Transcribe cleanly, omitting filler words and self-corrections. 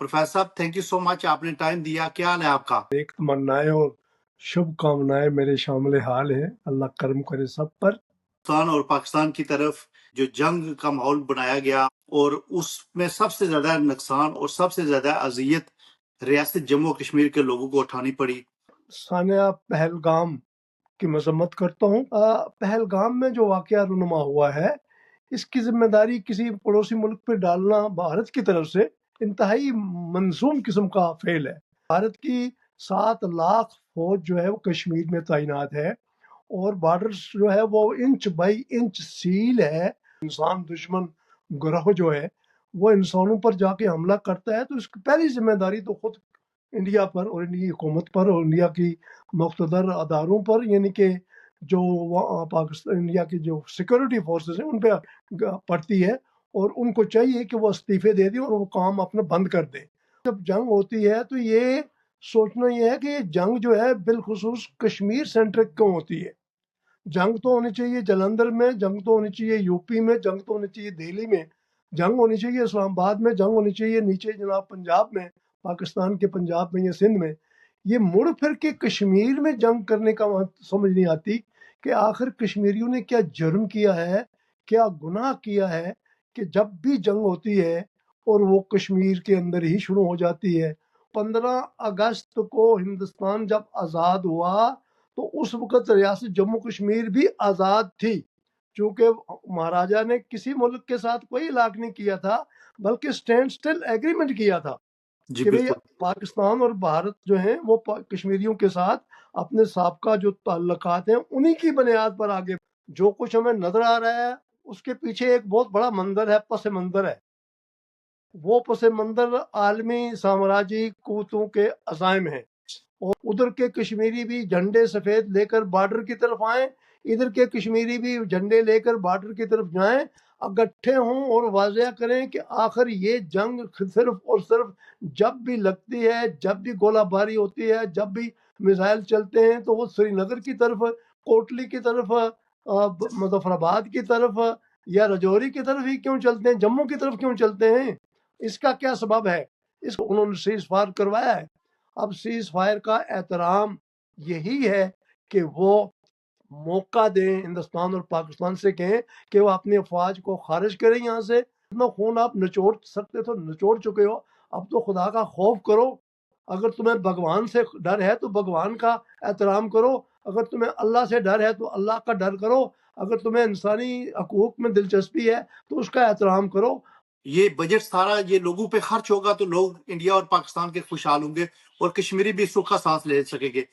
Professor साहब, thank you so much, आपने time दिया। क्या हाल है आपका? नेक तमन्नाएं और शुभ कामनाएं मेरे शामिल हाल हैं। अल्लाह करम करे सब पर। पाकिस्तान और पाकिस्तान की तरफ जो जंग का माहौल बनाया गया और उसमें सबसे ज्यादा नुकसान और सबसे ज्यादा अजियत रियासत जम्मू कश्मीर के लोगों को उठानी पड़ी। सानिया पहलगाम की मजम्मत करता हूँ। पहलगाम में जो वाकया रुनुमा हुआ है, इसकी जिम्मेदारी किसी पड़ोसी मुल्क पे डालना भारत की तरफ से इंतहाई मंजूम किस्म का फेल है। भारत की 7 लाख फौज जो है वो कश्मीर में तैनात है और बॉर्डर जो है वो इंच बाई इंच सील है। इंसान दुश्मन ग्रोह जो है वो इंसानों पर जाके हमला करता है, तो इसकी पहली जिम्मेदारी तो खुद इंडिया पर और इंडिया की हुकूमत पर और इंडिया की मुख्तदर अदारों पर, यानी कि जो पाकिस्तान इंडिया की जो सिक्योरिटी फोर्सेस हैं उन पर पड़ती है और उनको चाहिए कि वो इस्तीफे दे दें और वो काम अपना बंद कर दें। जब जंग होती है तो ये सोचना ये है कि ये जंग जो है बिलखुसूस कश्मीर सेंट्रिक क्यों होती है। जंग तो होनी चाहिए जलंधर में, जंग तो होनी चाहिए यूपी में, जंग तो होनी चाहिए दिल्ली में, जंग होनी चाहिए इस्लामाबाद में, जंग होनी चाहिए नीचे जनाब पंजाब में, पाकिस्तान के पंजाब में या सिंध में। ये मुड़ फिर के कश्मीर में जंग करने का वहाँ समझ नहीं आती कि आखिर कश्मीरियों ने क्या जुर्म किया है, क्या गुनाह किया है कि जब भी जंग होती है और वो कश्मीर के अंदर ही शुरू हो जाती है। 15 अगस्त को हिंदुस्तान जब आज़ाद हुआ तो उस वक्त रियासत जम्मू कश्मीर भी आज़ाद थी, क्योंकि महाराजा ने किसी मुल्क के साथ कोई इलाक नहीं किया था बल्कि स्टैंड स्टिल एग्रीमेंट किया था जी कि भाई बिल्कुल। पाकिस्तान और भारत जो हैं वो कश्मीरियों के साथ अपने साबका जो ताल्लुकात हैं उन्हीं की बुनियाद पर आगे। जो कुछ हमें नजर आ रहा है उसके पीछे एक बहुत बड़ा मंदिर है, पस मंदिर है। वो पस मंदिर आलमी साम्राज्य कुवतों के अजायम है और उधर के कश्मीरी भी झंडे सफेद लेकर बॉर्डर की तरफ आए, इधर के कश्मीरी भी झंडे लेकर बॉर्डर की तरफ जाएं, इकट्ठे हों और वाज़ेह करें कि आखिर ये जंग सिर्फ और सिर्फ जब भी लगती है, जब भी गोलाबारी होती है, जब भी मिसाइल चलते हैं तो वो श्रीनगर की तरफ, कोटली की तरफ, मुजफ्फराबाद की तरफ या रजौरी की तरफ ही क्यों चलते हैं, जम्मू की तरफ क्यों चलते हैं? इसका क्या सबब है? इसको उन्होंने सीज फायर करवाया है। अब सीज फायर का एहतराम यही है कि वो मौका दें, हिंदुस्तान और पाकिस्तान से कहें कि वो अपनी अफवाज को खारिज करें यहाँ से। इतना खून आप निचोड़ सकते तो निचोड़ चुके हो, अब तो खुदा का खौफ करो। अगर तुम्हें भगवान से डर है तो भगवान का एहतराम करो, अगर तुम्हें अल्लाह से डर है तो अल्लाह का डर करो, अगर तुम्हें इंसानी हकूक में दिलचस्पी है तो उसका एहतराम करो। ये बजट सारा ये लोगों पे खर्च होगा तो लोग इंडिया और पाकिस्तान के खुशहाल होंगे और कश्मीरी भी सुख का सांस ले सकेंगे।